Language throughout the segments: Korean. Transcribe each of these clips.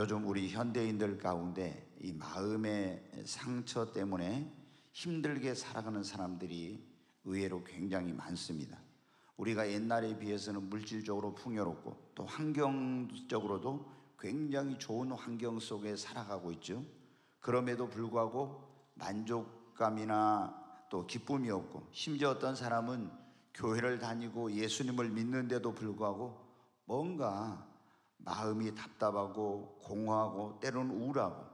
요즘 우리 현대인들 가운데 이 마음의 상처 때문에 힘들게 살아가는 사람들이 의외로 굉장히 많습니다. 우리가 옛날에 비해서는 물질적으로 풍요롭고 또 환경적으로도 굉장히 좋은 환경 속에 살아가고 있죠. 그럼에도 불구하고 만족감이나 또 기쁨이 없고, 심지어 어떤 사람은 교회를 다니고 예수님을 믿는데도 불구하고 뭔가 마음이 답답하고 공허하고 때로는 우울하고,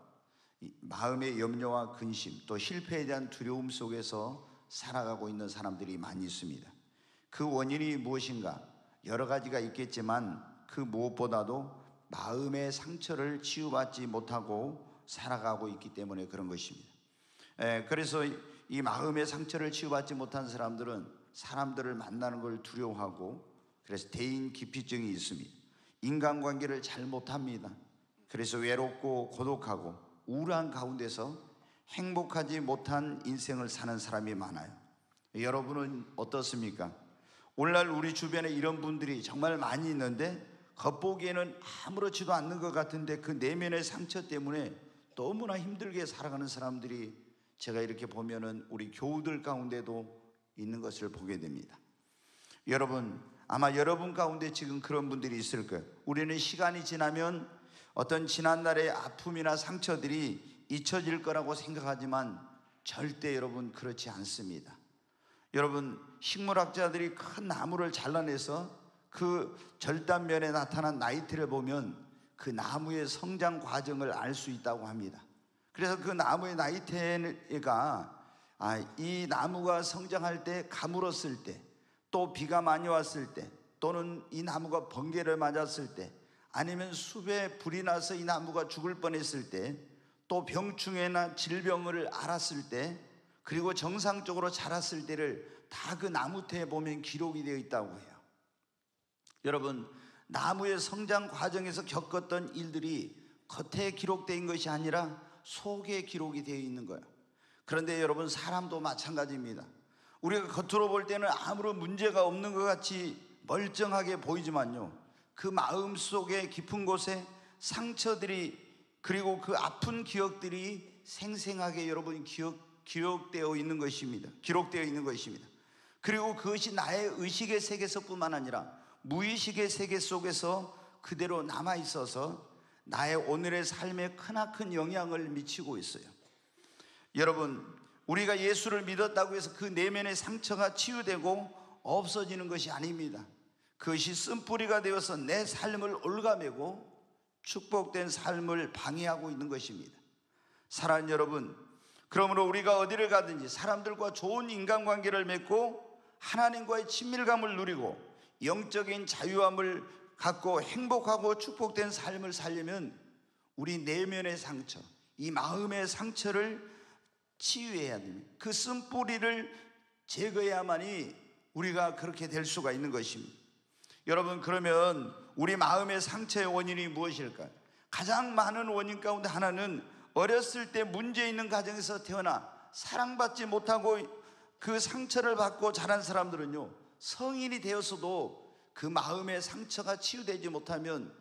마음의 염려와 근심 또 실패에 대한 두려움 속에서 살아가고 있는 사람들이 많이 있습니다. 그 원인이 무엇인가? 여러 가지가 있겠지만 그 무엇보다도 마음의 상처를 치유받지 못하고 살아가고 있기 때문에 그런 것입니다. 그래서 이 마음의 상처를 치유받지 못한 사람들은 사람들을 만나는 걸 두려워하고, 그래서 대인 기피증이 있습니다. 인간관계를 잘 못합니다. 그래서 외롭고 고독하고 우울한 가운데서 행복하지 못한 인생을 사는 사람이 많아요. 여러분은 어떻습니까? 오늘날 우리 주변에 이런 분들이 정말 많이 있는데 겉보기에는 아무렇지도 않는 것 같은데 그 내면의 상처 때문에 너무나 힘들게 살아가는 사람들이 제가 이렇게 보면은 우리 교우들 가운데도 있는 것을 보게 됩니다. 여러분, 아마 여러분 가운데 지금 그런 분들이 있을 거예요. 우리는 시간이 지나면 어떤 지난날의 아픔이나 상처들이 잊혀질 거라고 생각하지만 절대 여러분 그렇지 않습니다. 여러분, 식물학자들이 큰 나무를 잘라내서 그 절단면에 나타난 나이테를 보면 그 나무의 성장 과정을 알 수 있다고 합니다. 그래서 그 나무의 나이테가 이 나무가 성장할 때, 가물었을 때, 또 비가 많이 왔을 때, 또는 이 나무가 번개를 맞았을 때, 아니면 숲에 불이 나서 이 나무가 죽을 뻔했을 때, 또 병충해나 질병을 앓았을 때, 그리고 정상적으로 자랐을 때를 다 그 나무태에 보면 기록이 되어 있다고 해요. 여러분, 나무의 성장 과정에서 겪었던 일들이 겉에 기록된 것이 아니라 속에 기록이 되어 있는 거예요. 그런데 여러분, 사람도 마찬가지입니다. 우리가 겉으로 볼 때는 아무런 문제가 없는 것 같이 멀쩡하게 보이지만요, 그 마음 속에 깊은 곳에 상처들이, 그리고 그 아픈 기억들이 생생하게 여러분 기록되어 있는 것입니다. 기록되어 있는 것입니다. 그리고 그것이 나의 의식의 세계에서뿐만 아니라 무의식의 세계 속에서 그대로 남아 있어서 나의 오늘의 삶에 크나큰 영향을 미치고 있어요. 여러분, 우리가 예수를 믿었다고 해서 그 내면의 상처가 치유되고 없어지는 것이 아닙니다. 그것이 쓴뿌리가 되어서 내 삶을 올가매고 축복된 삶을 방해하고 있는 것입니다. 사랑하는 여러분, 그러므로 우리가 어디를 가든지 사람들과 좋은 인간관계를 맺고 하나님과의 친밀감을 누리고 영적인 자유함을 갖고 행복하고 축복된 삶을 살려면 우리 내면의 상처, 이 마음의 상처를 치유해야 됩니다. 그 쓴뿌리를 제거해야만이 우리가 그렇게 될 수가 있는 것입니다. 여러분, 그러면 우리 마음의 상처의 원인이 무엇일까요? 가장 많은 원인 가운데 하나는 어렸을 때 문제 있는 가정에서 태어나 사랑받지 못하고 그 상처를 받고 자란 사람들은요, 성인이 되어서도 그 마음의 상처가 치유되지 못하면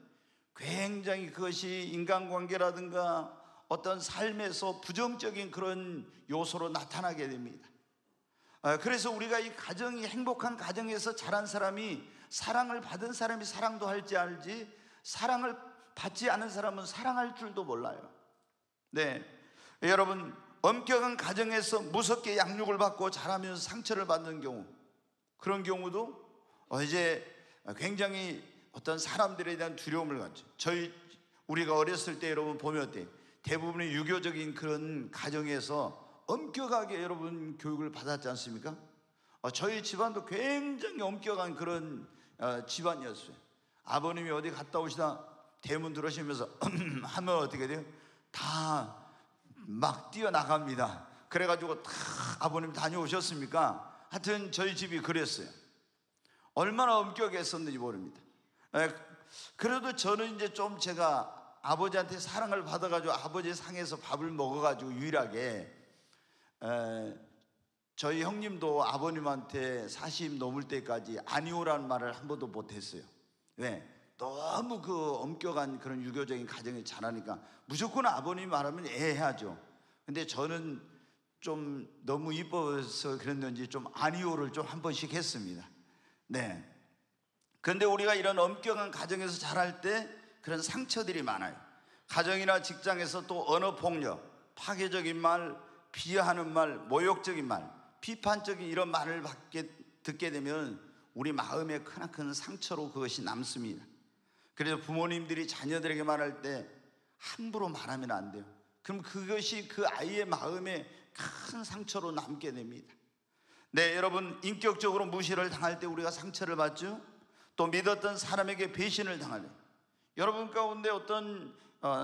굉장히 그것이 인간관계라든가 어떤 삶에서 부정적인 그런 요소로 나타나게 됩니다. 그래서 우리가 이 가정이 행복한 가정에서 자란 사람이, 사랑을 받은 사람이 사랑도 할지 알지, 사랑을 받지 않은 사람은 사랑할 줄도 몰라요. 네, 여러분, 엄격한 가정에서 무섭게 양육을 받고 자라면서 상처를 받는 경우, 그런 경우도 이제 굉장히 어떤 사람들에 대한 두려움을 갖죠. 우리가 어렸을 때 여러분 보면 어때요? 대부분의 유교적인 그런 가정에서 엄격하게 여러분 교육을 받았지 않습니까? 저희 집안도 굉장히 엄격한 그런 집안이었어요. 아버님이 어디 갔다 오시다 대문 들어오시면서 하면 어떻게 돼요? 다 막 뛰어나갑니다. 그래가지고 다 아버님 다녀오셨습니까? 하여튼 저희 집이 그랬어요. 얼마나 엄격했었는지 모릅니다. 그래도 저는 이제 좀 제가 아버지한테 사랑을 받아가지고 아버지 상에서 밥을 먹어가지고 유일하게, 저희 형님도 아버님한테 40 넘을 때까지 아니오라는 말을 한 번도 못했어요. 왜? 너무 그 엄격한 그런 유교적인 가정에 자라니까 무조건 아버님 말하면 해야죠. 근데 저는 좀 너무 이뻐서 그랬는지 좀 아니오를 좀 한 번씩 했습니다. 네. 그런데 우리가 이런 엄격한 가정에서 자랄 때 그런 상처들이 많아요. 가정이나 직장에서 또 언어 폭력, 파괴적인 말, 비하하는 말, 모욕적인 말, 비판적인 이런 말을 듣게 되면 우리 마음에 크나큰 상처로 그것이 남습니다. 그래서 부모님들이 자녀들에게 말할 때 함부로 말하면 안 돼요. 그럼 그것이 그 아이의 마음에 큰 상처로 남게 됩니다. 네, 여러분, 인격적으로 무시를 당할 때 우리가 상처를 받죠. 또 믿었던 사람에게 배신을 당할 때, 여러분 가운데 어떤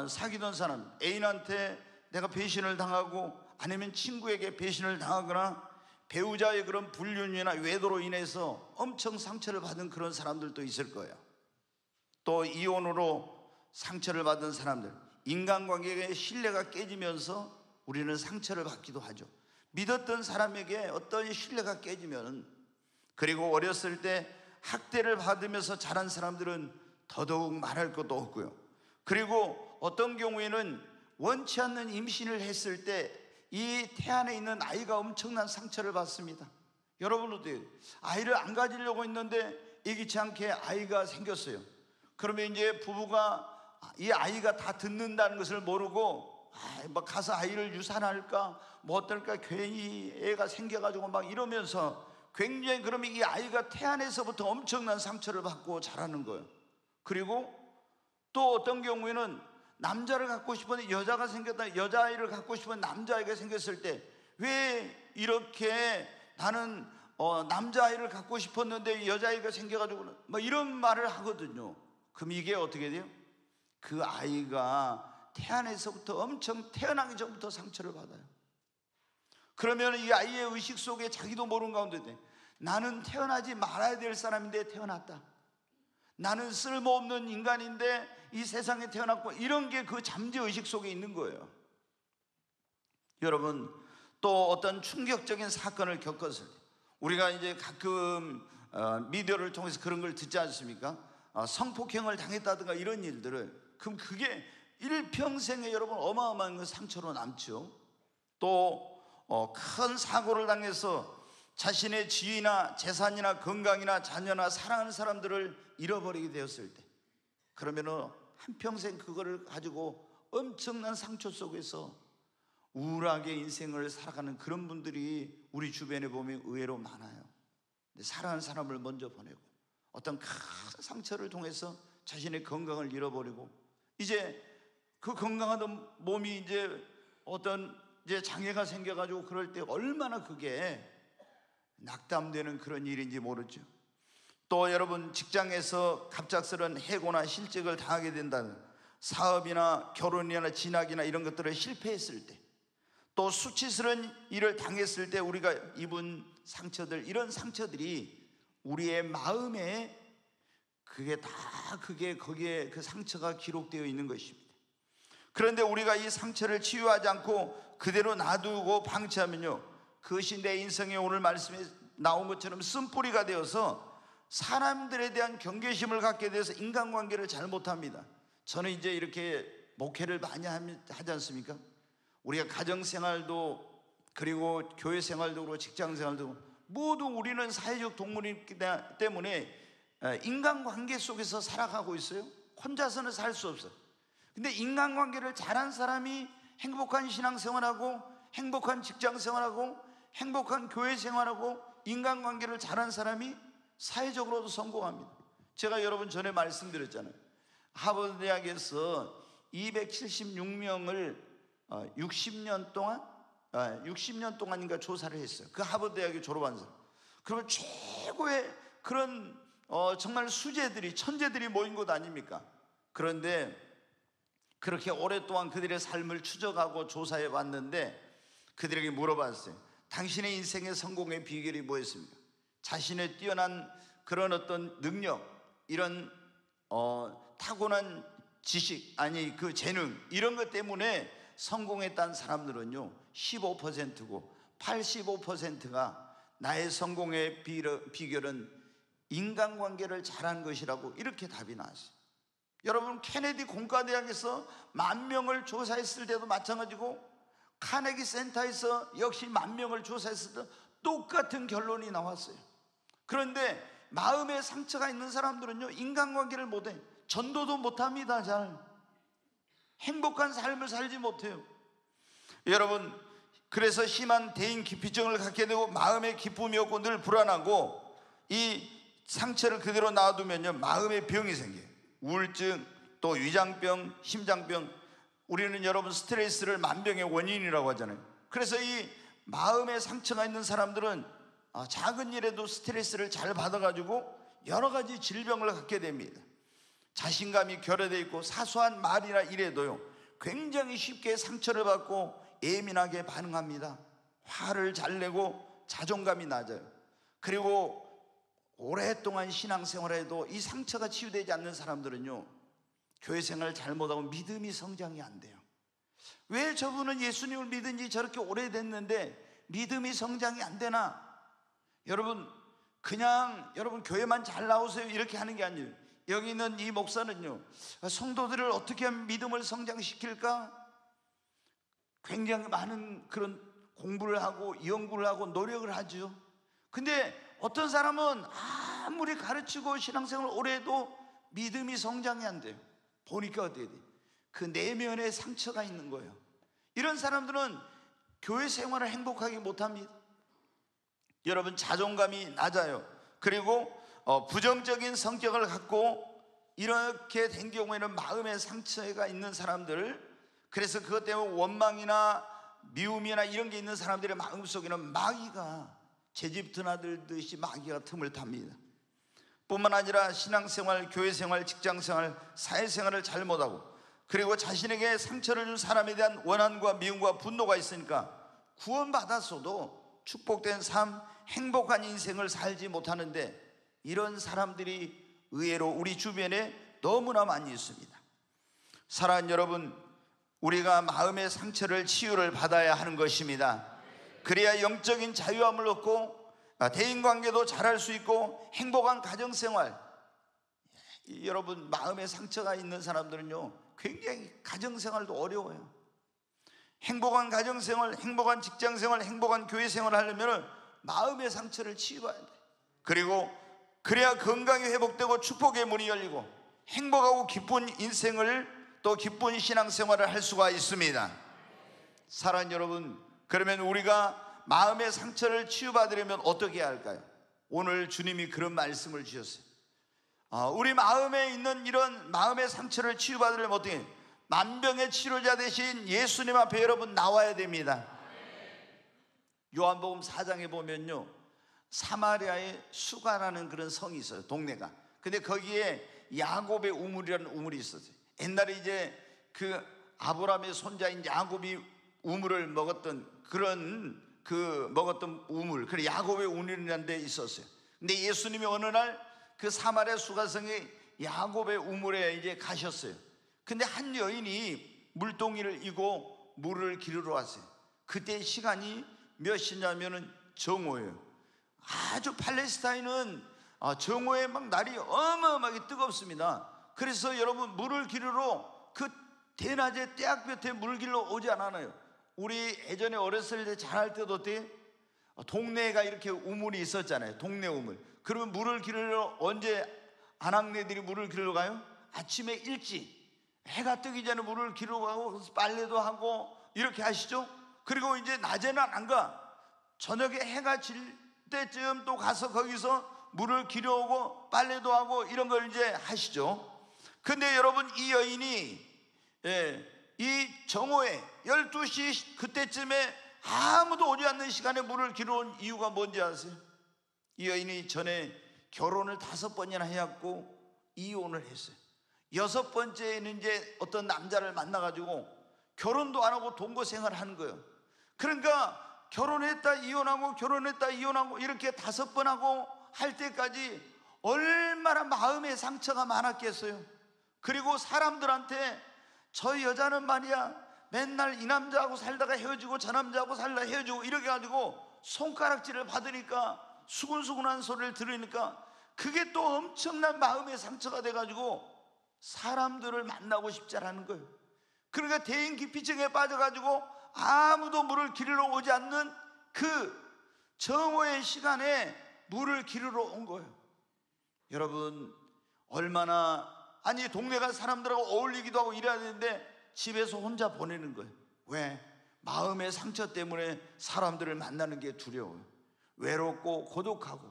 사귀던 사람, 애인한테 내가 배신을 당하고 아니면 친구에게 배신을 당하거나 배우자의 그런 불륜이나 외도로 인해서 엄청 상처를 받은 그런 사람들도 있을 거예요. 또 이혼으로 상처를 받은 사람들, 인간관계의 신뢰가 깨지면서 우리는 상처를 받기도 하죠. 믿었던 사람에게 어떤 신뢰가 깨지면, 그리고 어렸을 때 학대를 받으면서 자란 사람들은 더더욱 말할 것도 없고요. 그리고 어떤 경우에는 원치 않는 임신을 했을 때 이 태안에 있는 아이가 엄청난 상처를 받습니다. 여러분도 아이를 안 가지려고 했는데 예기치 않게 아이가 생겼어요. 그러면 이제 부부가 이 아이가 다 듣는다는 것을 모르고 막 가서 아이를 유산할까 뭐 어떨까 괜히 애가 생겨가지고 막 이러면서 굉장히, 그러면 이 아이가 태안에서부터 엄청난 상처를 받고 자라는 거예요. 그리고 또 어떤 경우에는 남자를 갖고 싶었는데 여자가 생겼다, 여자아이를 갖고 싶었는데 남자아이가 생겼을 때 왜 이렇게 나는 남자아이를 갖고 싶었는데 여자아이가 생겨가지고 막 이런 말을 하거든요. 그럼 이게 어떻게 돼요? 그 아이가 태안에서부터 엄청, 태어나기 전부터 상처를 받아요. 그러면 이 아이의 의식 속에 자기도 모르는 가운데 나는 태어나지 말아야 될 사람인데 태어났다, 나는 쓸모없는 인간인데 이 세상에 태어났고, 이런 게 그 잠재의식 속에 있는 거예요. 여러분, 또 어떤 충격적인 사건을 겪었을 때 우리가 이제 가끔 미디어를 통해서 그런 걸 듣지 않습니까? 성폭행을 당했다든가 이런 일들을, 그럼 그게 일평생에 여러분 어마어마한 상처로 남죠. 또 큰 사고를 당해서 자신의 지위나 재산이나 건강이나 자녀나 사랑하는 사람들을 잃어버리게 되었을 때, 그러면은 한평생 그거를 가지고 엄청난 상처 속에서 우울하게 인생을 살아가는 그런 분들이 우리 주변에 보면 의외로 많아요. 사랑하는 사람을 먼저 보내고 어떤 큰 상처를 통해서 자신의 건강을 잃어버리고, 이제 그 건강하던 몸이 이제 어떤 이제 장애가 생겨가지고 그럴 때 얼마나 그게 낙담되는 그런 일인지 모르죠. 또 여러분, 직장에서 갑작스런 해고나 실직을 당하게 된다는, 사업이나 결혼이나 진학이나 이런 것들을 실패했을 때, 또 수치스러운 일을 당했을 때 우리가 입은 상처들, 이런 상처들이 우리의 마음에 거기에 그 상처가 기록되어 있는 것입니다. 그런데 우리가 이 상처를 치유하지 않고 그대로 놔두고 방치하면요, 그것이 내 인생에 오늘 말씀에 나온 것처럼 쓴뿌리가 되어서 사람들에 대한 경계심을 갖게 돼서 인간관계를 잘 못합니다. 저는 이제 이렇게 목회를 많이 하지 않습니까? 우리가 가정생활도 그리고 교회생활도 그렇고 직장생활도 모두 우리는 사회적 동물이기 때문에 인간관계 속에서 살아가고 있어요. 혼자서는 살 수 없어요. 근데 인간관계를 잘한 사람이 행복한 신앙생활하고 행복한 직장생활하고 행복한 교회생활하고 인간관계를 잘한 사람이 사회적으로도 성공합니다. 제가 여러분 전에 말씀드렸잖아요. 하버드 대학에서 276명을 60년 동안인가 조사를 했어요. 그 하버드 대학에 졸업한 사람. 그러면 최고의 그런 정말 수재들이, 천재들이 모인 곳 아닙니까? 그런데 그렇게 오랫동안 그들의 삶을 추적하고 조사해 왔는데 그들에게 물어봤어요. 당신의 인생의 성공의 비결이 뭐였습니까? 자신의 뛰어난 그런 어떤 능력, 이런 타고난 지식, 아니 그 재능, 이런 것 때문에 성공했다는 사람들은요 15%고 85%가 나의 성공의 비결은 인간관계를 잘한 것이라고 이렇게 답이 나왔어요. 여러분, 케네디 공과대학에서 10,000명을 조사했을 때도 마찬가지고, 카네기 센터에서 역시 10,000명을 조사했을 때 똑같은 결론이 나왔어요. 그런데 마음에 상처가 있는 사람들은요, 인간관계를 못해, 전도도 못합니다. 잘 행복한 삶을 살지 못해요. 여러분, 그래서 심한 대인 기피증을 갖게 되고 마음에 기쁨이 없고 늘 불안하고, 이 상처를 그대로 놔두면요, 마음의 병이 생겨요. 우울증, 또 위장병, 심장병. 우리는 여러분 스트레스를 만병의 원인이라고 하잖아요. 그래서 이 마음에 상처가 있는 사람들은 작은 일에도 스트레스를 잘 받아가지고 여러 가지 질병을 갖게 됩니다. 자신감이 결여되어 있고 사소한 말이나 일에도요, 굉장히 쉽게 상처를 받고 예민하게 반응합니다. 화를 잘 내고 자존감이 낮아요. 그리고 오랫동안 신앙생활에도 이 상처가 치유되지 않는 사람들은요, 교회 생활을 잘못하고 믿음이 성장이 안 돼요. 왜 저분은 예수님을 믿은 지 저렇게 오래됐는데 믿음이 성장이 안 되나? 여러분, 그냥 여러분 교회만 잘 나오세요 이렇게 하는 게 아니에요. 여기 있는 이 목사는요, 성도들을 어떻게 하면 믿음을 성장시킬까? 굉장히 많은 그런 공부를 하고 연구를 하고 노력을 하죠. 근데 어떤 사람은 아무리 가르치고 신앙생활을 오래 해도 믿음이 성장이 안 돼요. 보니까 어떻게 돼? 그 내면에 상처가 있는 거예요. 이런 사람들은 교회 생활을 행복하게 못합니다. 여러분, 자존감이 낮아요. 그리고 부정적인 성격을 갖고 이렇게 된 경우에는 마음에 상처가 있는 사람들, 그래서 그것 때문에 원망이나 미움이나 이런 게 있는 사람들의 마음속에는 마귀가 제집 드나들듯이 마귀가 틈을 탑니다. 뿐만 아니라 신앙생활, 교회생활, 직장생활, 사회생활을 잘못하고, 그리고 자신에게 상처를 준 사람에 대한 원한과 미움과 분노가 있으니까 구원받았어도 축복된 삶, 행복한 인생을 살지 못하는데, 이런 사람들이 의외로 우리 주변에 너무나 많이 있습니다. 사랑하는 여러분, 우리가 마음의 상처를 치유를 받아야 하는 것입니다. 그래야 영적인 자유함을 얻고 대인관계도 잘할 수 있고 행복한 가정생활. 여러분, 마음에 상처가 있는 사람들은요, 굉장히 가정생활도 어려워요. 행복한 가정생활, 행복한 직장생활, 행복한 교회생활을 하려면 마음의 상처를 치유해야 돼. 그리고 그래야 건강이 회복되고 축복의 문이 열리고 행복하고 기쁜 인생을, 또 기쁜 신앙생활을 할 수가 있습니다. 사랑하는 여러분, 그러면 우리가 마음의 상처를 치유받으려면 어떻게 해야 할까요? 오늘 주님이 그런 말씀을 주셨어요. 우리 마음에 있는 이런 마음의 상처를 치유받으려면 어떻게 해요? 만병의 치료자 되신 예수님 앞에 여러분 나와야 됩니다. 요한복음 4장에 보면요, 사마리아에 수가라는 그런 성이 있어요. 동네가. 근데 거기에 야곱의 우물이라는 우물이 있었어요. 옛날에 이제 그 아브라함의 손자인 야곱이 우물을 먹었던 그런 먹었던 우물, 그래 야곱의 우물이라는 데 있었어요. 근데 예수님이 어느 날 그 사마리아 수가성의 야곱의 우물에 이제 가셨어요. 근데 한 여인이 물동이를 이고 물을 기르러 왔어요. 그때 시간이 몇 시냐면은 정오예요. 아주 팔레스타인은 정오에 막 날이 어마어마하게 뜨겁습니다. 그래서 여러분, 물을 기르러 그 대낮에 떼약볕에 물 길러 오지 않아요. 우리 예전에 어렸을 때 잘할 때도 어때? 동네가 이렇게 우물이 있었잖아요. 동네 우물. 그러면 물을 기르러 언제 아낙네들이 물을 기르러 가요? 아침에 일찍 해가 뜨기 전에 물을 기르러 가고 빨래도 하고 이렇게 하시죠. 그리고 이제 낮에는 안 가. 저녁에 해가 질 때쯤 또 가서 거기서 물을 기르고 빨래도 하고 이런 걸 이제 하시죠. 근데 여러분, 이 여인이 이 정오에 12시 그때쯤에 아무도 오지 않는 시간에 물을 기르는 이유가 뭔지 아세요? 이 여인이 전에 결혼을 5번이나 해갖고 이혼을 했어요. 6번째에는 이제 어떤 남자를 만나가지고 결혼도 안 하고 동거 생활을 하는 거예요. 그러니까 결혼했다 이혼하고 결혼했다 이혼하고 이렇게 5번 하고 할 때까지 얼마나 마음의 상처가 많았겠어요. 그리고 사람들한테 저 여자는 말이야 맨날 이 남자하고 살다가 헤어지고 저 남자하고 살다가 헤어지고 이렇게 가지고 손가락질을 받으니까, 수근수근한 소리를 들으니까 그게 또 엄청난 마음의 상처가 돼가지고 사람들을 만나고 싶지 않은 거예요. 그러니까 대인 기피증에 빠져가지고 아무도 물을 기르러 오지 않는 그 정오의 시간에 물을 기르러 온 거예요. 여러분, 얼마나, 아니 동네가 사람들하고 어울리기도 하고 이래야 되는데 집에서 혼자 보내는 거예요. 왜? 마음의 상처 때문에 사람들을 만나는 게 두려워요. 외롭고 고독하고,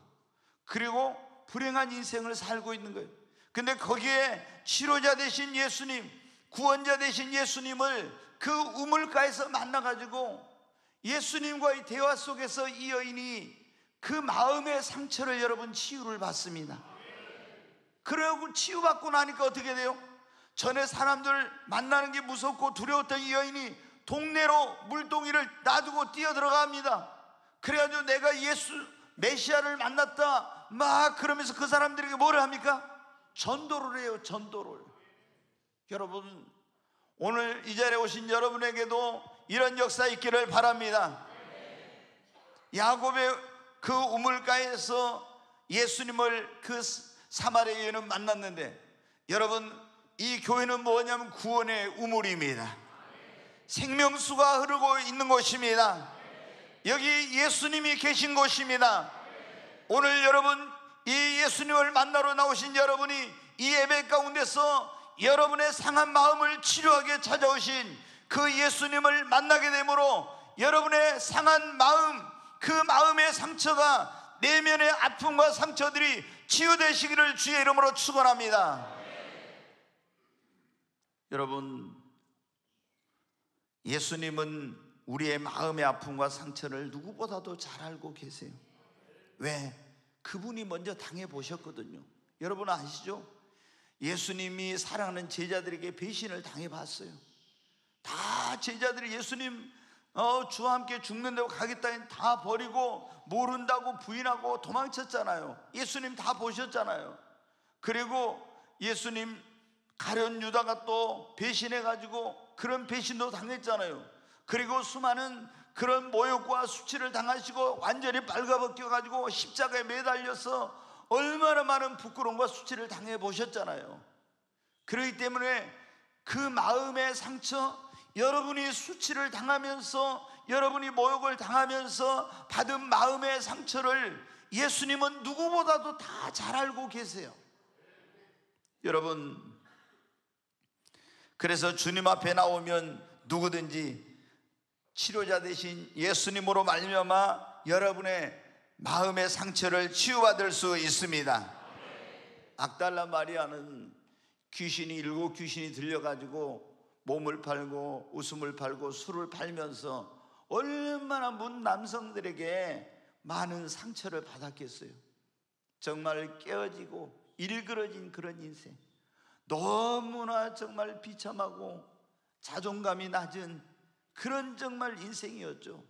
그리고 불행한 인생을 살고 있는 거예요. 근데 거기에 치료자 되신 예수님, 구원자 되신 예수님을 그 우물가에서 만나가지고 예수님과의 대화 속에서 이 여인이 그 마음의 상처를 여러분 치유를 받습니다. 그러고 치유받고 나니까 어떻게 돼요? 전에 사람들 만나는 게 무섭고 두려웠던 이 여인이 동네로 물동이를 놔두고 뛰어들어갑니다. 그래가지고 내가 예수 메시아를 만났다 막 그러면서 그 사람들에게 뭐를 합니까? 전도를 해요. 전도를. 여러분, 오늘 이 자리에 오신 여러분에게도 이런 역사 있기를 바랍니다. 야곱의 그 우물가에서 예수님을 그 사마리아 여인은 만났는데, 여러분, 이 교회는 뭐냐면 구원의 우물입니다. 생명수가 흐르고 있는 곳입니다. 여기 예수님이 계신 곳입니다. 오늘 여러분, 이 예수님을 만나러 나오신 여러분이 이 예배 가운데서 여러분의 상한 마음을 치료하게 찾아오신 그 예수님을 만나게 되므로 여러분의 상한 마음, 그 마음의 상처가, 내면의 아픔과 상처들이 치유되시기를 주의 이름으로 축원합니다. 여러분, 예수님은 우리의 마음의 아픔과 상처를 누구보다도 잘 알고 계세요. 왜? 그분이 먼저 당해보셨거든요. 여러분 아시죠? 예수님이 사랑하는 제자들에게 배신을 당해봤어요. 다 제자들이 예수님 주와 함께 죽는다고 가겠다 했는데 다 버리고 모른다고 부인하고 도망쳤잖아요. 예수님 다 보셨잖아요. 그리고 예수님 가룟 유다가 또 배신해가지고 그런 배신도 당했잖아요. 그리고 수많은 그런 모욕과 수치를 당하시고 완전히 발가벗겨가지고 십자가에 매달려서 얼마나 많은 부끄러움과 수치를 당해보셨잖아요. 그렇기 때문에 그 마음의 상처, 여러분이 수치를 당하면서, 여러분이 모욕을 당하면서 받은 마음의 상처를 예수님은 누구보다도 다 잘 알고 계세요. 여러분, 그래서 주님 앞에 나오면 누구든지 치료자 되신 예수님으로 말미암아 여러분의 마음의 상처를 치유받을 수 있습니다. 악달라 마리아는 일곱 귀신이 들려가지고 몸을 팔고 웃음을 팔고 술을 팔면서 얼마나 문 남성들에게 많은 상처를 받았겠어요. 정말 깨어지고 일그러진 그런 인생, 너무나 정말 비참하고 자존감이 낮은 그런 정말 인생이었죠.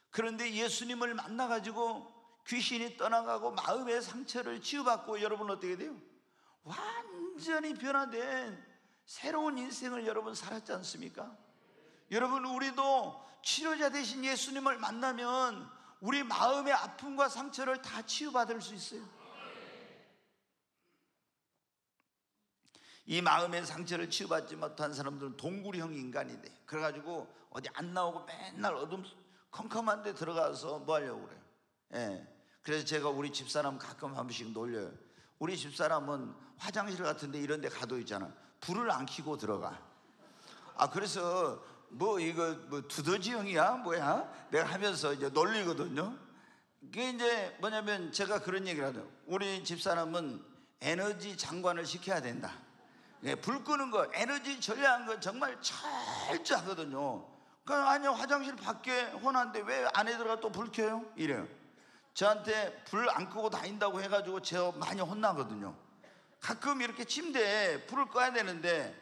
그런데 예수님을 만나가지고 귀신이 떠나가고 마음의 상처를 치유받고 여러분 어떻게 돼요? 완전히 변화된 새로운 인생을 여러분 살았지 않습니까? 여러분, 우리도 치료자 되신 예수님을 만나면 우리 마음의 아픔과 상처를 다 치유받을 수 있어요. 이 마음의 상처를 치유받지 못한 사람들은 동굴형 인간이 돼. 그래가지고 어디 안 나오고 맨날 어둠 컴컴한 데 들어가서 뭐 하려고 그래요. 예. 그래서 제가 우리 집사람 가끔 한 번씩 놀려요. 우리 집사람은 화장실 같은 데 이런 데 가도 있잖아, 불을 안 켜고 들어가. 그래서 이거 두더지형이야 뭐야 내가 하면서 이제 놀리거든요. 그게 이제 뭐냐면 제가 그런 얘기를 하죠. 우리 집사람은 에너지 장관을 시켜야 된다. 불 끄는 거, 에너지 절약한 거 정말 철저하거든요. 그러니까 아니 화장실 밖에 혼한데 왜 안에 들어가 또 불 켜요? 이래요. 저한테 불 안 끄고 다닌다고 해가지고 제가 많이 혼나거든요. 가끔 이렇게 침대에 불을 꺼야 되는데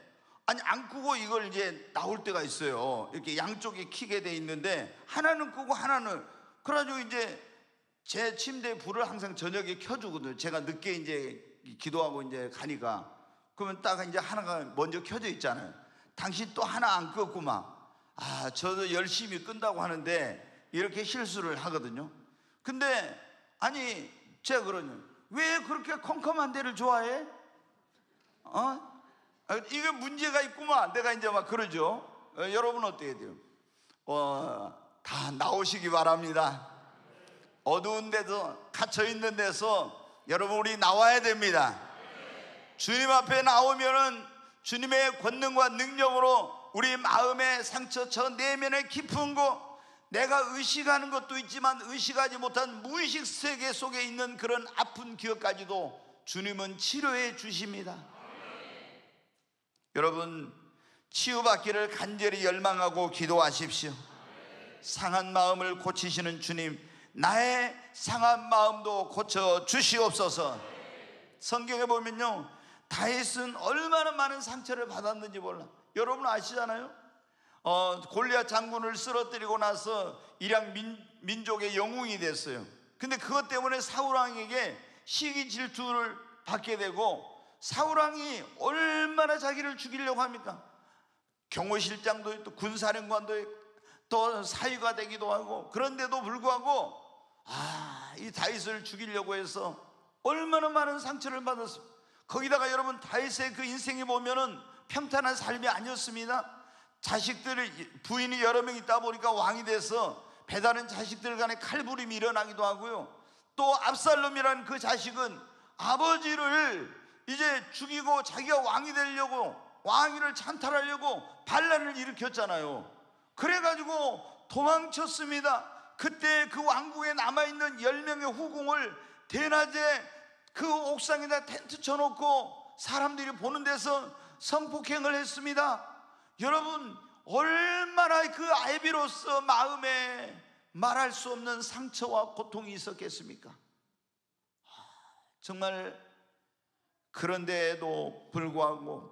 아니 안 끄고 이걸 이제 나올 때가 있어요. 이렇게 양쪽에 켜게 돼 있는데 하나는 끄고 하나는, 그래가지고 이제 제 침대에 불을 항상 저녁에 켜주거든요. 제가 늦게 이제 기도하고 이제 가니까. 그러면 딱 이제 하나가 먼저 켜져 있잖아요. 당신 또 하나 안 껐구만. 저도 열심히 끈다고 하는데 이렇게 실수를 하거든요. 근데 아니 제가 그러냐, 왜 그렇게 컴컴한 데를 좋아해? 이게 문제가 있구만. 내가 이제 막 그러죠. 여러분 어떻게 돼요? 다 나오시기 바랍니다. 어두운 데서 갇혀 있는 데서 여러분 우리 나와야 됩니다. 주님 앞에 나오면은 주님의 권능과 능력으로 우리 마음의 상처, 저 내면의 깊은 곳, 내가 의식하는 것도 있지만 의식하지 못한 무의식 세계 속에 있는 그런 아픈 기억까지도 주님은 치료해 주십니다. 여러분 치유받기를 간절히 열망하고 기도하십시오. 상한 마음을 고치시는 주님, 나의 상한 마음도 고쳐 주시옵소서. 성경에 보면요, 다윗은 얼마나 많은 상처를 받았는지 몰라. 여러분 아시잖아요. 골리앗 장군을 쓰러뜨리고 나서 일양 민족의 영웅이 됐어요. 근데 그것 때문에 사울왕에게 시기 질투를 받게 되고, 사울왕이 얼마나 자기를 죽이려고 합니까? 경호실장도 있고 군사령관도 있고 또 사위가 되기도 하고, 그런데도 불구하고 이 다윗을 죽이려고 해서 얼마나 많은 상처를 받았어요. 거기다가 여러분 다윗의 그 인생이 보면은 평탄한 삶이 아니었습니다. 자식들이, 부인이 여러 명 있다 보니까 왕이 돼서 배다른 자식들 간에 칼부림이 일어나기도 하고요. 또 압살롬이라는 그 자식은 아버지를 이제 죽이고 자기가 왕이 되려고, 왕위를 찬탈하려고 반란을 일으켰잖아요. 그래가지고 도망쳤습니다. 그때 그 왕궁에 남아있는 10명의 후궁을 대낮에 그 옥상에다 텐트 쳐놓고 사람들이 보는 데서 성폭행을 했습니다. 여러분 얼마나 그 아이비로서 마음에 말할 수 없는 상처와 고통이 있었겠습니까? 정말 그런데도 불구하고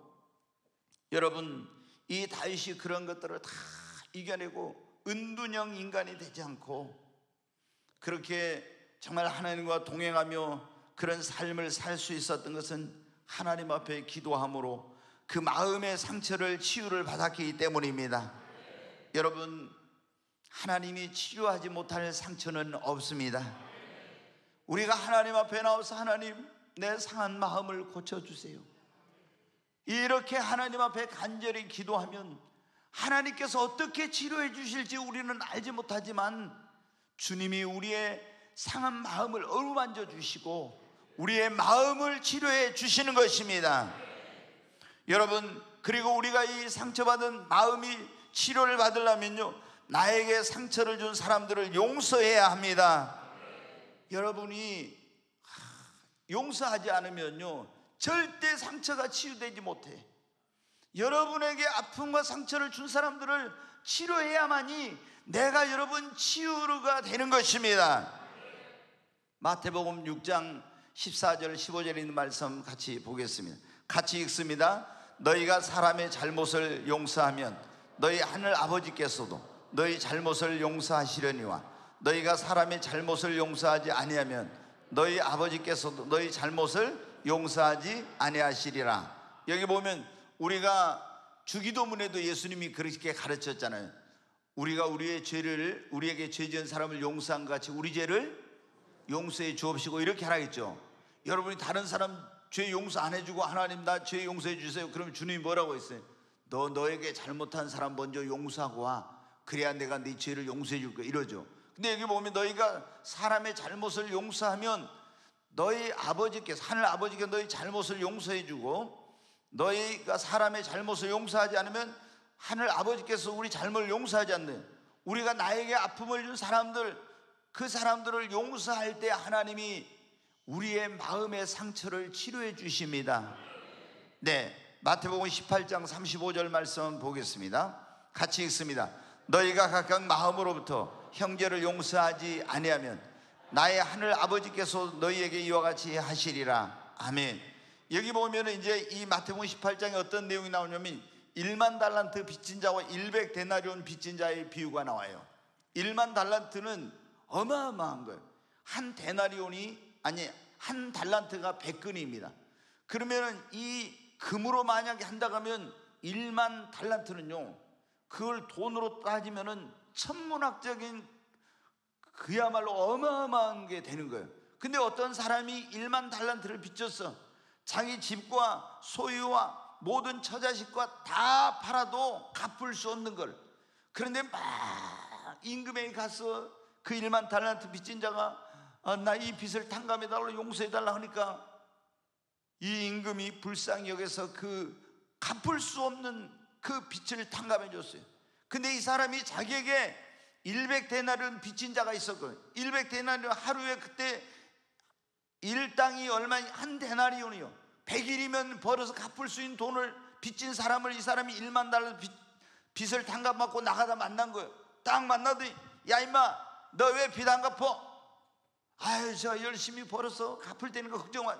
여러분 이 다윗이 그런 것들을 다 이겨내고 은둔형 인간이 되지 않고 그렇게 정말 하나님과 동행하며 그런 삶을 살 수 있었던 것은 하나님 앞에 기도함으로 그 마음의 상처를 치유를 받았기 때문입니다. 여러분 하나님이 치유하지 못할 상처는 없습니다. 우리가 하나님 앞에 나와서 하나님 내 상한 마음을 고쳐주세요, 이렇게 하나님 앞에 간절히 기도하면 하나님께서 어떻게 치료해 주실지 우리는 알지 못하지만 주님이 우리의 상한 마음을 어루만져 주시고 우리의 마음을 치료해 주시는 것입니다. 여러분 그리고 우리가 이 상처받은 마음이 치료를 받으려면요, 나에게 상처를 준 사람들을 용서해야 합니다. 여러분이 용서하지 않으면요 절대 상처가 치유되지 못해. 여러분에게 아픔과 상처를 준 사람들을 치료해야만이 내가 여러분 치유가 되는 것입니다. 마태복음 6장 14절 15절에 있는 말씀 같이 보겠습니다. 같이 읽습니다. 너희가 사람의 잘못을 용서하면 너희 하늘 아버지께서도 너희 잘못을 용서하시려니와 너희가 사람의 잘못을 용서하지 아니하면 너희 아버지께서도 너희 잘못을 용서하지 아니하시리라. 여기 보면 우리가 주기도문에도 예수님이 그렇게 가르쳤잖아요. 우리가 우리의 죄를, 우리에게 죄 지은 사람을 용서한 것 같이 우리 죄를 용서해 주옵시고 이렇게 하라 했죠. 여러분이 다른 사람 죄 용서 안 해주고 하나님 나 죄 용서해 주세요 그러면 주님이 뭐라고 했어요? 너에게 잘못한 사람 먼저 용서하고 와, 그래야 내가 네 죄를 용서해 줄 거야 이러죠. 근데 여기 보면 너희가 사람의 잘못을 용서하면 너희 아버지께서, 하늘 아버지께서 너희 잘못을 용서해 주고, 너희가 사람의 잘못을 용서하지 않으면 하늘 아버지께서 우리 잘못을 용서하지 않는, 우리가 나에게 아픔을 준 사람들, 그 사람들을 용서할 때 하나님이 우리의 마음의 상처를 치료해 주십니다. 네, 마태복음 18장 35절 말씀 보겠습니다. 같이 읽습니다. 너희가 각각 마음으로부터 형제를 용서하지 아니하면 나의 하늘 아버지께서 너희에게 이와 같이 하시리라. 아멘. 여기 보면 이제 이 마태복음 18장에 어떤 내용이 나오냐면 1만 달란트 빚진 자와 100데나리온 빚진 자의 비유가 나와요. 1만 달란트는 어마어마한 거예요. 한 데나리온이, 아니 한 달란트가 100근입니다. 그러면 이 금으로 만약에 한다고 하면 1만 달란트는요, 그걸 돈으로 따지면은 천문학적인 그야말로 어마어마한 게 되는 거예요. 근데 어떤 사람이 1만 달란트를 빚졌어. 자기 집과 소유와 모든 처자식과 다 팔아도 갚을 수 없는 걸. 그런데 막 임금에게 가서 그 1만 달란트 빚진 자가 나 이 빚을 탕감해달라고 용서해달라 하니까 이 임금이 불쌍히 여겨서 그 갚을 수 없는 그 빚을 탕감해 줬어요. 근데 이 사람이 자기에게 100데나리온 빚진 자가 있었거든요. 100데나리온 하루에 그때 일당이 얼마니? 한 데나리온이요. 100일이면 벌어서 갚을 수 있는 돈을 빚진 사람을 이 사람이 1만 달러 빚을 탕감받고 나가다 만난 거예요. 딱 만나더니 야 임마 너 왜 빚 안 갚어? 아유 제가 열심히 벌어서 갚을 테니까 걱정 마.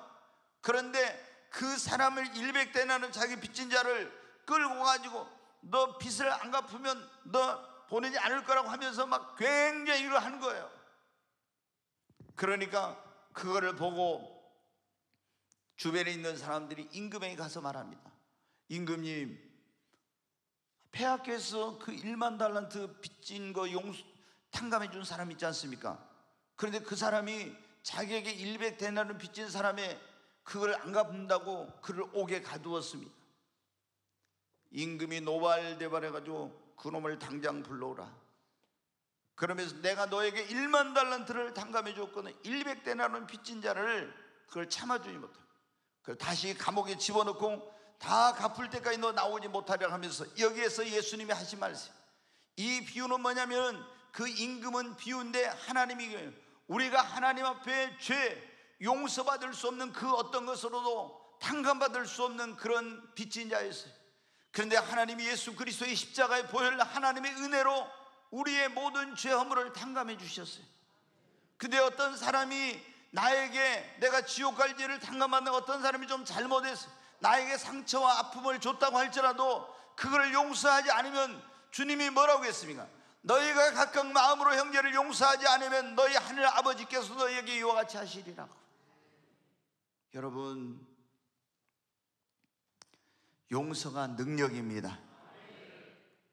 그런데 그 사람을 100데나리온 자기 빚진 자를 끌고 가지고 너 빚을 안 갚으면 너 보내지 않을 거라고 하면서 막 굉장히 일을 한 거예요. 그러니까 그거를 보고 주변에 있는 사람들이 임금에게 가서 말합니다. 임금님, 폐하께서 그 1만 달란트 빚진 거 탕감해 준 사람 있지 않습니까? 그런데 그 사람이 자기에게 100데나리온 빚진 사람의 그걸 안 갚는다고 그를 옥에 가두었습니다. 임금이 노발대발해가지고 그놈을 당장 불러오라. 그러면서 내가 너에게 1만 달란트를 탕감해 줬거든 100데나리온 빚진 자를 그걸 참아주지 못해. 그걸 다시 감옥에 집어넣고 다 갚을 때까지 너 나오지 못하려 하면서 여기에서 예수님이 하신 말씀, 이 비유는 뭐냐면 그 임금은 비유인데 하나님이 우리가 하나님 앞에 죄 용서받을 수 없는 그 어떤 것으로도 탕감받을 수 없는 그런 빚진 자였어요. 그런데 하나님이 예수 그리스도의 십자가의 보혈 하나님의 은혜로 우리의 모든 죄 허물을 탕감해 주셨어요. 근데 어떤 사람이 나에게 내가 지옥 갈 죄를 탕감받는 어떤 사람이 좀 잘못해서 나에게 상처와 아픔을 줬다고 할지라도 그걸 용서하지 않으면 주님이 뭐라고 했습니까? 너희가 각각 마음으로 형제를 용서하지 않으면 너희 하늘 아버지께서 너희에게 이와 같이 하시리라고. 여러분, 용서가 능력입니다.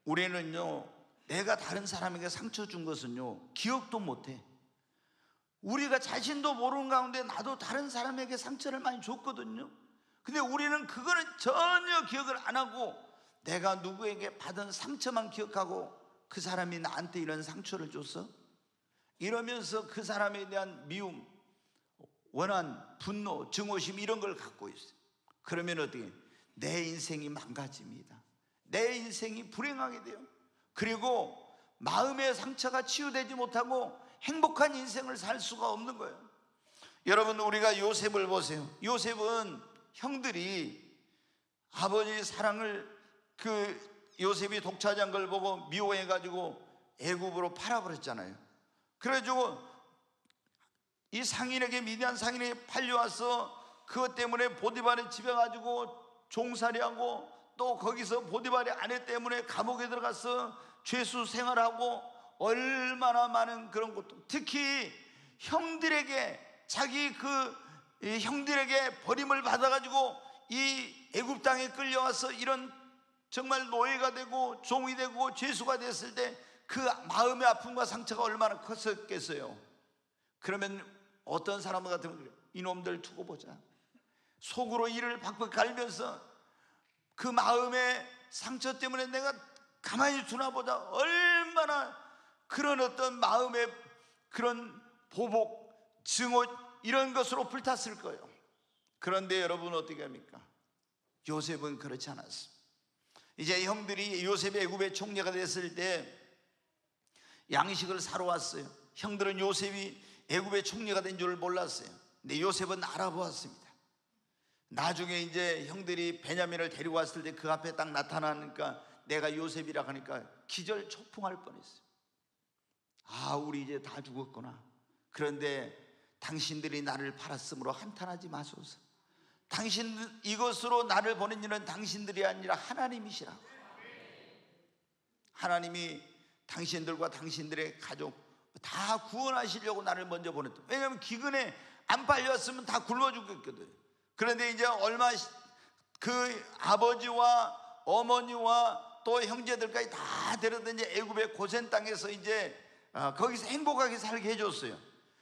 우리는요, 내가 다른 사람에게 상처 준 것은요 기억도 못해. 우리가 자신도 모르는 가운데 나도 다른 사람에게 상처를 많이 줬거든요. 근데 우리는 그거는 전혀 기억을 안 하고 내가 누구에게 받은 상처만 기억하고 그 사람이 나한테 이런 상처를 줬어? 이러면서 그 사람에 대한 미움, 원한, 분노, 증오심 이런 걸 갖고 있어요. 그러면 어떻게? 내 인생이 망가집니다. 내 인생이 불행하게 돼요. 그리고 마음의 상처가 치유되지 못하고 행복한 인생을 살 수가 없는 거예요. 여러분, 우리가 요셉을 보세요. 요셉은 형들이 아버지의 사랑을 요셉이 독차지한 걸 보고 미워해가지고 애굽으로 팔아버렸잖아요. 그래가지고 이 상인에게, 미디안 상인에게 팔려와서 그것 때문에 보디발의 집에 가지고 종살이하고 또 거기서 보디발의 아내 때문에 감옥에 들어가서 죄수 생활하고 얼마나 많은 그런 것도, 특히 형들에게 자기 형들에게 버림을 받아가지고 이 애굽 땅에 끌려와서 이런 정말 노예가 되고 종이 되고 죄수가 됐을 때 그 마음의 아픔과 상처가 얼마나 컸었겠어요. 그러면 어떤 사람 같으면 이놈들 두고 보자, 속으로 이를 박박 갈면서 그 마음의 상처 때문에 내가 가만히 두나 보자, 얼마나 그런 어떤 마음의 그런 보복, 증오 이런 것으로 불탔을 거예요. 그런데 여러분 어떻게 합니까? 요셉은 그렇지 않았습니다. 이제 형들이 요셉이 애굽의 총리가 됐을 때 양식을 사러 왔어요. 형들은 요셉이 애굽의 총리가 된 줄 몰랐어요. 근데 요셉은 알아보았습니다. 나중에 이제 형들이 베냐민을 데리고 왔을 때 그 앞에 딱 나타나니까 내가 요셉이라 하니까 기절초풍할 뻔했어요. 아, 우리 이제 다 죽었구나. 그런데 당신들이 나를 팔았으므로 한탄하지 마소서. 이것으로 나를 보낸 이는 당신들이 아니라 하나님이시라고. 하나님이 당신들과 당신들의 가족 다 구원하시려고 나를 먼저 보냈다. 왜냐하면 기근에 안 팔렸으면 다 굶어 죽겠거든. 그런데 이제 그 아버지와 어머니와 또 형제들까지 다 데려다 이제 애굽의 고센 땅에서 이제 거기서 행복하게 살게 해줬어요.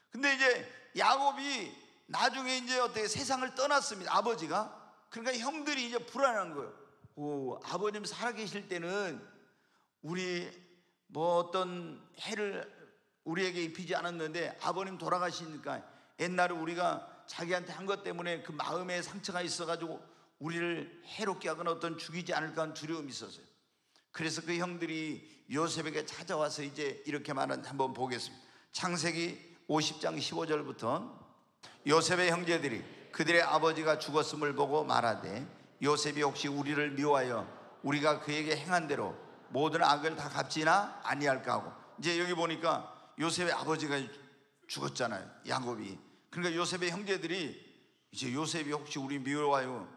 근데 이제 야곱이 나중에 이제 어떻게 세상을 떠났습니다. 아버지가. 그러니까 형들이 이제 불안한 거예요. 오, 아버님 살아계실 때는 우리 뭐 어떤 해를 우리에게 입히지 않았는데 아버님 돌아가시니까 옛날에 우리가 자기한테 한 것 때문에 그 마음에 상처가 있어가지고 우리를 해롭게 하거나 어떤 죽이지 않을까 하는 두려움이 있었어요. 그래서 그 형들이 요셉에게 찾아와서 이제 이렇게 말하는데 한번 보겠습니다. 창세기 50장 15절부터 요셉의 형제들이 그들의 아버지가 죽었음을 보고 말하되 요셉이 혹시 우리를 미워하여 우리가 그에게 행한 대로 모든 악을 다 갚지나 아니할까 하고, 이제 여기 보니까 요셉의 아버지가 죽었잖아요, 야곱이. 그러니까 요셉의 형제들이 이제 요셉이 혹시 우리 미워하여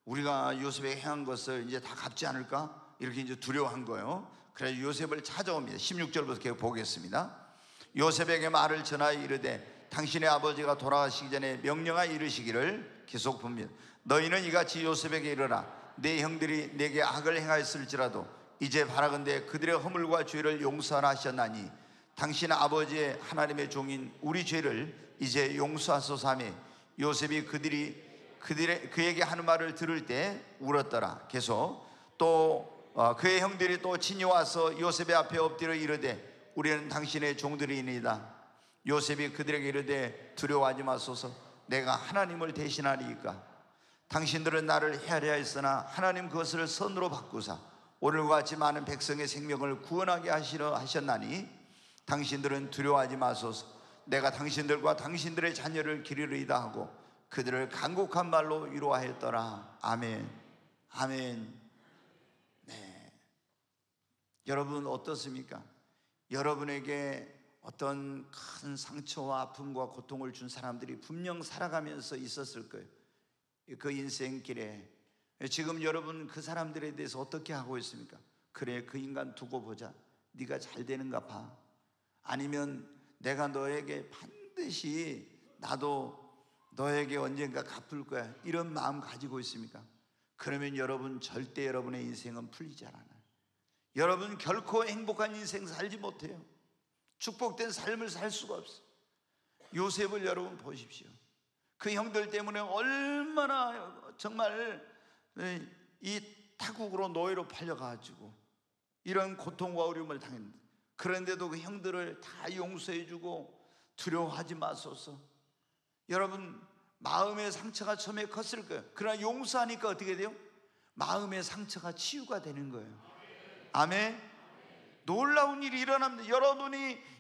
우리가 요셉에게 행한 것을 이제 다 갚지 않을까 이렇게 이제 두려워한 거예요. 그래서 요셉을 찾아옵니다. 16절부터 계속 보겠습니다. 요셉에게 말을 전하여 이르되 당신의 아버지가 돌아가시기 전에 명령하여 이르시기를, 계속 봅니다. 너희는 이같이 요셉에게 이르라. 내 형들이 내게 악을 행하였을지라도 이제 바라건대 그들의 허물과 죄를 용서하라 하셨나니 당신 아버지의 하나님의 종인 우리 죄를 이제 용서하소서 하며 요셉이 그에게 하는 말을 들을 때 울었더라. 계속 또 그의 형들이 또 친히 와서 요셉의 앞에 엎드려 이르되 우리는 당신의 종들이니이다. 요셉이 그들에게 이르되 두려워하지 마소서. 내가 하나님을 대신하리이까. 당신들은 나를 헤아려 했으나 하나님 그것을 선으로 바꾸사 오늘과 같이 많은 백성의 생명을 구원하게 하시려 하셨나니 당신들은 두려워하지 마소서. 내가 당신들과 당신들의 자녀를 기르리이다 하고 그들을 간곡한 말로 위로하였더라. 아멘. 아멘. 네. 여러분 어떻습니까? 여러분에게 어떤 큰 상처와 아픔과 고통을 준 사람들이 분명 살아가면서 있었을 거예요. 그 인생길에 지금 여러분 그 사람들에 대해서 어떻게 하고 있습니까? 그래, 그 인간 두고 보자. 네가 잘 되는가 봐. 아니면 내가 너에게 반드시 나도 너에게 언젠가 갚을 거야, 이런 마음 가지고 있습니까? 그러면 여러분 절대 여러분의 인생은 풀리지 않아요. 여러분 결코 행복한 인생 살지 못해요. 축복된 삶을 살 수가 없어요. 요셉을 여러분 보십시오. 그 형들 때문에 얼마나 정말 이 타국으로 노예로 팔려가지고 이런 고통과 어려움을 당했는데, 그런데도 그 형들을 다 용서해주고 두려워하지 마소서. 여러분 마음의 상처가 처음에 컸을 거예요. 그러나 용서하니까 어떻게 돼요? 마음의 상처가 치유가 되는 거예요. 아멘. 놀라운 일이 일어납니다.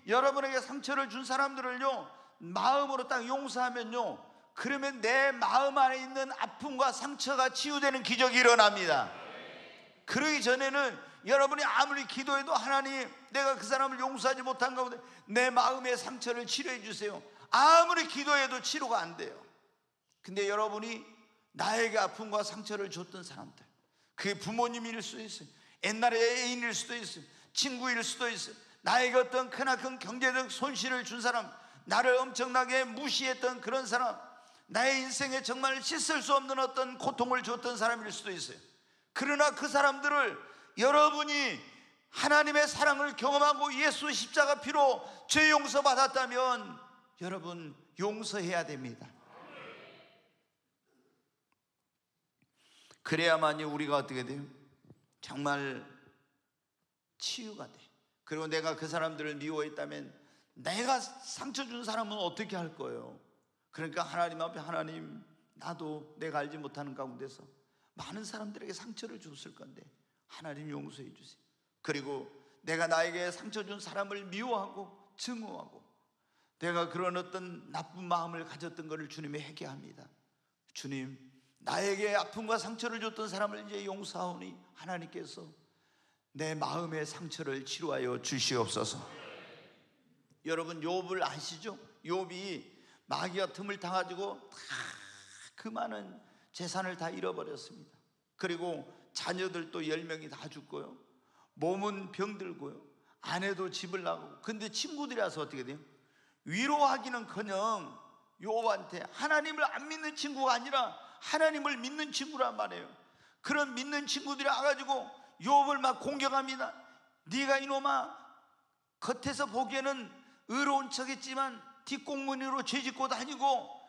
여러분에게 상처를 준 사람들을요 마음으로 딱 용서하면요, 그러면 내 마음 안에 있는 아픔과 상처가 치유되는 기적이 일어납니다. 그러기 전에는 여러분이 아무리 기도해도 하나님 내가 그 사람을 용서하지 못한 가운데 내 마음의 상처를 치료해 주세요, 아무리 기도해도 치료가 안 돼요. 근데 여러분이 나에게 아픔과 상처를 줬던 사람들, 그게 부모님일 수도 있어요, 옛날에 애인일 수도 있어요, 친구일 수도 있어요, 나에게 어떤 크나큰 경제적 손실을 준 사람, 나를 엄청나게 무시했던 그런 사람, 나의 인생에 정말 씻을 수 없는 어떤 고통을 줬던 사람일 수도 있어요. 그러나 그 사람들을 여러분이 하나님의 사랑을 경험하고 예수 십자가 피로 죄 용서 받았다면 여러분 용서해야 됩니다. 그래야만이 우리가 어떻게 돼요? 정말 치유가 돼. 그리고 내가 그 사람들을 미워했다면 내가 상처 준 사람은 어떻게 할 거예요? 그러니까 하나님 앞에, 하나님 나도 내가 알지 못하는 가운데서 많은 사람들에게 상처를 줬을 건데 하나님 용서해 주세요. 그리고 내가 나에게 상처 준 사람을 미워하고 증오하고 내가 그런 어떤 나쁜 마음을 가졌던 것을 주님에 회개합니다. 주님, 나에게 아픔과 상처를 줬던 사람을 이제 용서하오니 하나님께서 내 마음의 상처를 치료하여 주시옵소서. 여러분 욥을 아시죠? 욥이 마귀가 틈을 타가지고 다 그 많은 재산을 다 잃어버렸습니다. 그리고 자녀들도 10명이 다 죽고요, 몸은 병들고요, 아내도 집을 나가고. 근데 친구들이 와서 어떻게 돼요? 위로하기는커녕 욥한테 하나님을 안 믿는 친구가 아니라 하나님을 믿는 친구란 말이에요. 그런 믿는 친구들이 와가지고 욥을 막 공격합니다. 네가 이놈아 겉에서 보기에는 의로운 척했지만 뒷공무니로 죄짓고 다니고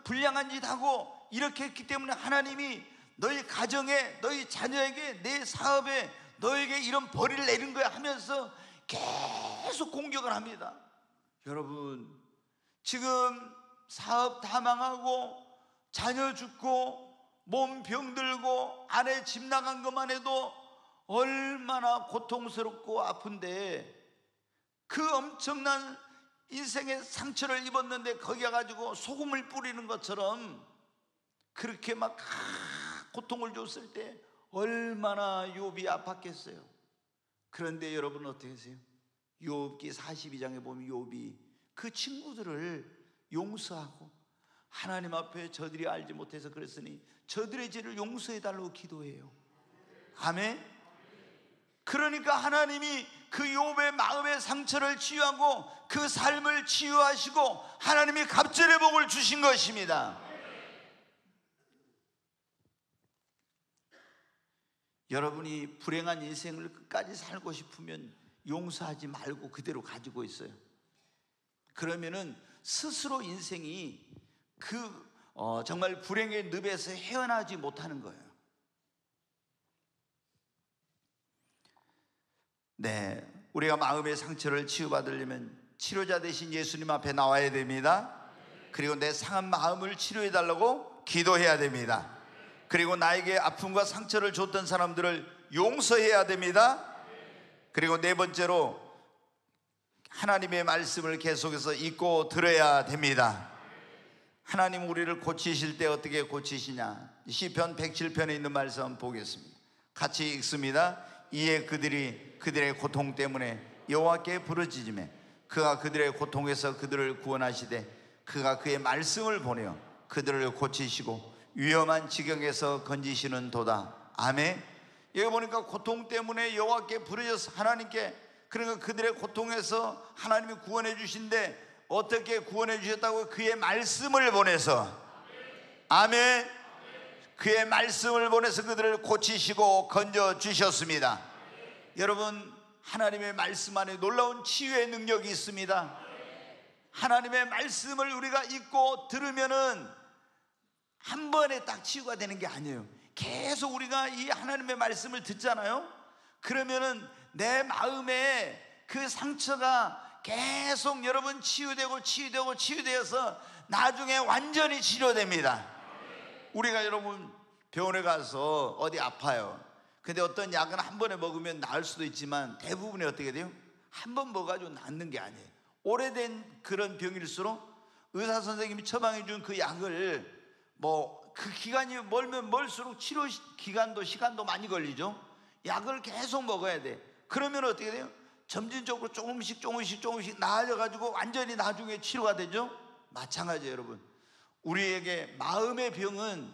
불량한 짓 하고 이렇게 했기 때문에 하나님이 너희 가정에, 너희 자녀에게, 내 사업에 너에게 이런 벌이를 내린 거야 하면서 계속 공격을 합니다. 여러분, 지금 사업 다 망하고 자녀 죽고 몸 병들고 아내 집 나간 것만 해도 얼마나 고통스럽고 아픈데, 그 엄청난 인생의 상처를 입었는데 거기에 가지고 소금을 뿌리는 것처럼 그렇게 막 고통을 줬을 때 얼마나 욥이 아팠겠어요. 그런데 여러분 어떻게 하세요? 욥기 42장에 보면 욥이 그 친구들을 용서하고, 하나님 앞에 저들이 알지 못해서 그랬으니 저들의 죄를 용서해 달라고 기도해요. 아멘. 그러니까 하나님이 그 욥의 마음의 상처를 치유하고 그 삶을 치유하시고 하나님이 갑절의 복을 주신 것입니다. 여러분이 불행한 인생을 끝까지 살고 싶으면 용서하지 말고 그대로 가지고 있어요. 그러면은 스스로 인생이 정말 불행의 늪에서 헤어나지 못하는 거예요. 네, 우리가 마음의 상처를 치유받으려면 치료자 되신 예수님 앞에 나와야 됩니다. 그리고 내 상한 마음을 치료해 달라고 기도해야 됩니다. 그리고 나에게 아픔과 상처를 줬던 사람들을 용서해야 됩니다. 그리고 네 번째로 하나님의 말씀을 계속해서 읽고 들어야 됩니다. 하나님 우리를 고치실 때 어떻게 고치시냐? 시편 107편에 있는 말씀 보겠습니다. 같이 읽습니다. 이에 그들이 그들의 고통 때문에 여호와께 부르짖으며 그가 그들의 고통에서 그들을 구원하시되 그가 그의 말씀을 보내어 그들을 고치시고 위험한 지경에서 건지시는 도다. 아멘. 여기 보니까 고통 때문에 여호와께 부르짖어서 하나님께, 그러니까 그들의 고통에서 하나님이 구원해 주신데 어떻게 구원해 주셨다고? 그의 말씀을 보내서. 아멘. 그의 말씀을 보내서 그들을 고치시고 건져 주셨습니다. 여러분, 하나님의 말씀 안에 놀라운 치유의 능력이 있습니다. 하나님의 말씀을 우리가 읽고 들으면은 한 번에 딱 치유가 되는 게 아니에요. 계속 우리가 이 하나님의 말씀을 듣잖아요. 그러면은 내 마음에 그 상처가 계속 여러분 치유되어서 나중에 완전히 치료됩니다. 우리가 여러분 병원에 가서 어디 아파요. 근데 어떤 약은 한 번에 먹으면 나을 수도 있지만 대부분이 어떻게 돼요? 한 번 먹어가지고 낫는 게 아니에요. 오래된 그런 병일수록 의사 선생님이 처방해 준 그 약을 그 기간이 멀면 멀수록 치료 기간도 시간도 많이 걸리죠. 약을 계속 먹어야 돼. 그러면 어떻게 돼요? 점진적으로 조금씩 나아져가지고 완전히 나중에 치료가 되죠. 마찬가지예요. 여러분, 우리에게 마음의 병은,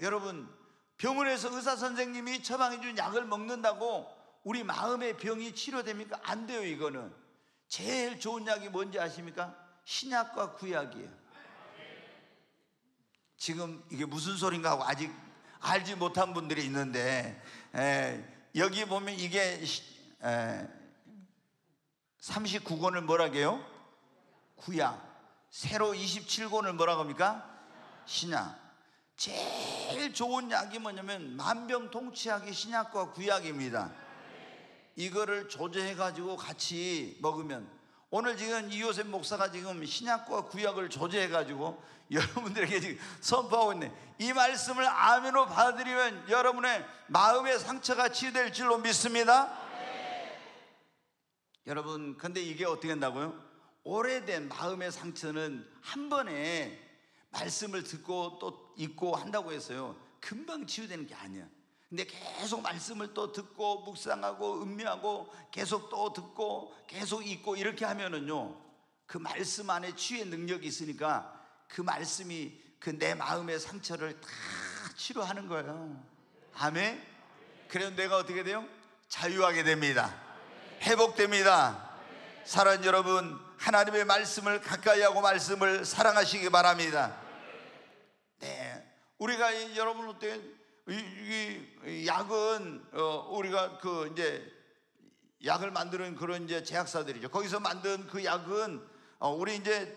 여러분, 병원에서 의사 선생님이 처방해 준 약을 먹는다고 우리 마음의 병이 치료됩니까? 안 돼요. 이거는 제일 좋은 약이 뭔지 아십니까? 신약과 구약이에요. 지금 이게 무슨 소린가 하고 아직 알지 못한 분들이 있는데, 여기 보면 이게 39권을 뭐라고 해요? 구약. 세로 27권을 뭐라고 합니까? 신약. 제일 좋은 약이 뭐냐면 만병통치약이 신약과 구약입니다. 이거를 조제해 가지고 같이 먹으면, 오늘 지금 이요셉 목사가 지금 신약과 구약을 조제해 가지고 여러분들에게 지금 선포하고 있네. 이 말씀을 아멘으로 받아들이면 여러분의 마음의 상처가 치유될 줄로 믿습니다. 여러분, 근데 이게 어떻게 된다고요? 오래된 마음의 상처는 한 번에 말씀을 듣고 또 읽고 한다고 해서요 금방 치유되는 게 아니야. 근데 계속 말씀을 또 듣고 묵상하고 음미하고 계속 또 듣고 계속 읽고 이렇게 하면은요, 그 말씀 안에 치유의 능력이 있으니까 그 말씀이 그 내 마음의 상처를 다 치료하는 거예요. 아멘. 그래서 내가 어떻게 돼요? 자유하게 됩니다. 회복됩니다. 사랑하는 여러분, 하나님의 말씀을 가까이 하고 말씀을 사랑하시기 바랍니다. 네, 우리가 여러분 어때? 이 약은 우리가 그 이제 약을 만드는 그런 이제 제약사들이죠. 거기서 만든 그 약은 우리 이제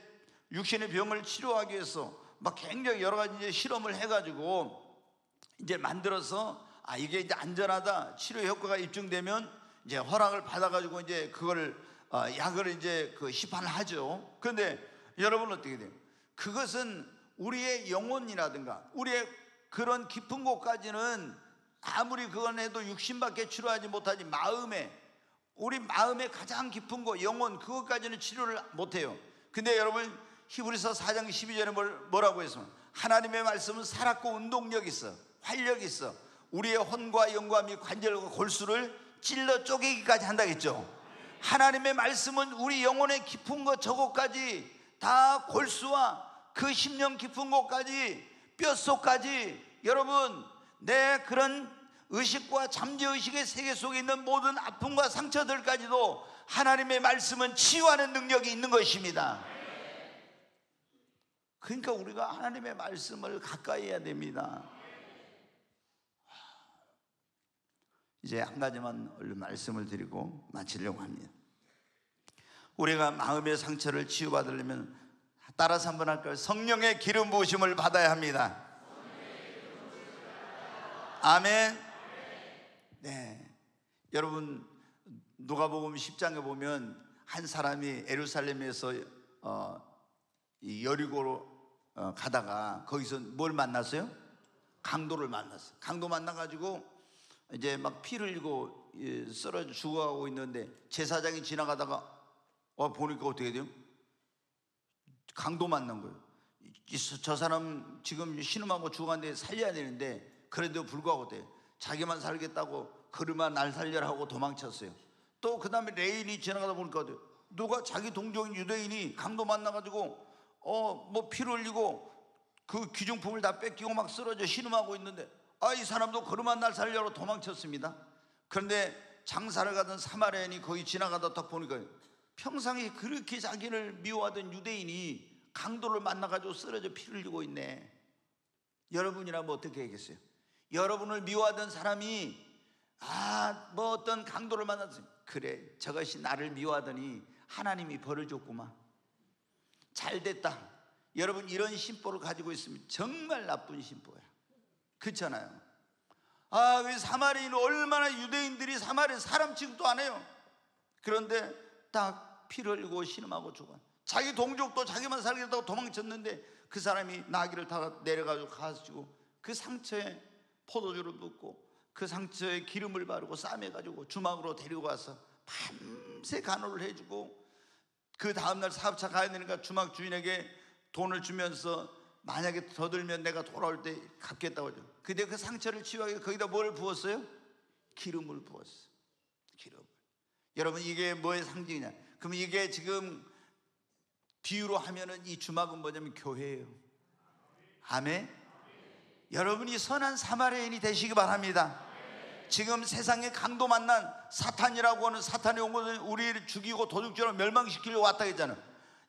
육신의 병을 치료하기 위해서 막 굉장히 여러 가지 이제 실험을 해가지고 이제 만들어서 이게 이제 안전하다, 치료 효과가 입증되면 이제 허락을 받아가지고 이제 그걸 약을 이제 그 시판하죠. 그런데 여러분 어떻게 돼요? 그것은 우리의 영혼이라든가 우리의 그런 깊은 곳까지는 아무리 그건 해도 육신밖에 치료하지 못하지, 우리 마음의 가장 깊은 곳, 영혼, 그것까지는 치료를 못해요. 근데 여러분 히브리서 4장 12절에 뭐라고 했습니까? 하나님의 말씀은 살았고 운동력 있어, 활력 있어, 우리의 혼과 영과 및 관절과 골수를 찔러 쪼개기까지 한다겠죠. 하나님의 말씀은 우리 영혼의 깊은 것 저곳까지 다, 골수와 그 심령 깊은 곳까지, 뼛속까지, 여러분 내 그런 의식과 잠재의식의 세계 속에 있는 모든 아픔과 상처들까지도 하나님의 말씀은 치유하는 능력이 있는 것입니다. 그러니까 우리가 하나님의 말씀을 가까이 해야 됩니다. 이제 한 가지만 얼른 말씀을 드리고 마치려고 합니다. 우리가 마음의 상처를 치유받으려면 따라서 한번 할까요? 성령의 기름 부으심을 받아야 합니다. 아멘. 네, 여러분 누가복음 10장에 보면 한 사람이 예루살렘에서 이 여리고로 가다가 거기서 뭘 만났어요? 강도를 만났어요. 강도 만나가지고 이제 막 피를 흘리고 쓰러져 죽어가고 있는데 제사장이 지나가다가 보니까 어떻게 돼요? 강도 만난 거예요. 저 사람 지금 신음하고 죽었는데 살려야 되는데 그래도 불구하고 자기만 살겠다고 그러면 날 살려라 하고 도망쳤어요. 또 그 다음에 레인이 지나가다 보니까 누가 자기 동족인 유대인이 강도 만나가지고 뭐 피를 흘리고 그 귀중품을 다 뺏기고 막 쓰러져 신음하고 있는데 이 사람도 그러면 날 살려라 도망쳤습니다. 그런데 장사를 가던 사마리아인이 거기 지나가다 딱 보니까 평상시에 그렇게 자기를 미워하던 유대인이 강도를 만나가지고 쓰러져 피를 흘리고 있네. 여러분이라면 어떻게 하겠어요? 여러분을 미워하던 사람이 뭐 어떤 강도를 만났어요. 그래, 저것이 나를 미워하더니 하나님이 벌을 줬구만. 잘됐다. 여러분 이런 심보를 가지고 있으면 정말 나쁜 심보야. 그렇잖아요. 그 사마리아인은 얼마나 유대인들이 사마리아 사람 취급도 안 해요. 그런데 딱 피를 흘리고 신음하고 죽어. 자기 동족도 자기만 살겠다고 도망쳤는데 그 사람이 나귀를 타고 내려가지고 가지고 그 상처에 포도주를 붓고 그 상처에 기름을 바르고 싸매가지고 주막으로 데리고 와서 밤새 간호를 해주고 그 다음날 사업차 가야 되니까 주막 주인에게 돈을 주면서 만약에 더 들면 내가 돌아올 때 갚겠다고 하죠. 근데 그 상처를 치유하기 거기다 뭘 부었어요? 기름을 부었어요. 기름을. 여러분 이게 뭐의 상징이냐? 그럼 이게 지금 비유로 하면은 이 주막은 뭐냐면 교회예요. 아멘. 여러분이 선한 사마리아인이 되시기 바랍니다. 지금 세상에 강도 만난 사탄이라고 하는, 사탄이 온 것은 우리를 죽이고 도둑질로 멸망시키려고 왔다 했잖아요.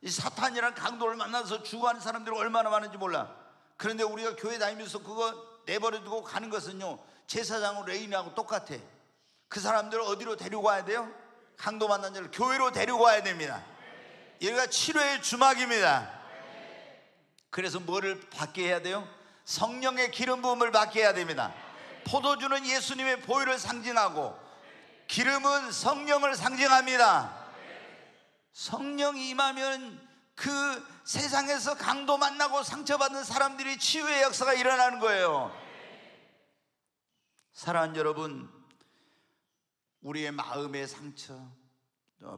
이 사탄이라는 강도를 만나서 죽어가는 사람들이 얼마나 많은지 몰라. 그런데 우리가 교회 다니면서 그거 내버려두고 가는 것은요, 제사장하고 레인하고 똑같아. 그 사람들을 어디로 데리고 와야 돼요? 강도 만난 자를 교회로 데리고 와야 됩니다. 얘가 치료의 주막입니다. 그래서 뭐를 받게 해야 돼요? 성령의 기름 부음을 받게 해야 됩니다. 포도주는 예수님의 보혈을 상징하고 기름은 성령을 상징합니다. 성령이 임하면 그 세상에서 강도 만나고 상처받는 사람들이 치유의 역사가 일어나는 거예요. 사랑하는 여러분, 우리의 마음의 상처,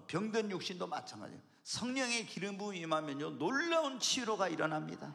병든 육신도 마찬가지예요. 성령의 기름 부음이 임하면요, 놀라운 치유가 일어납니다.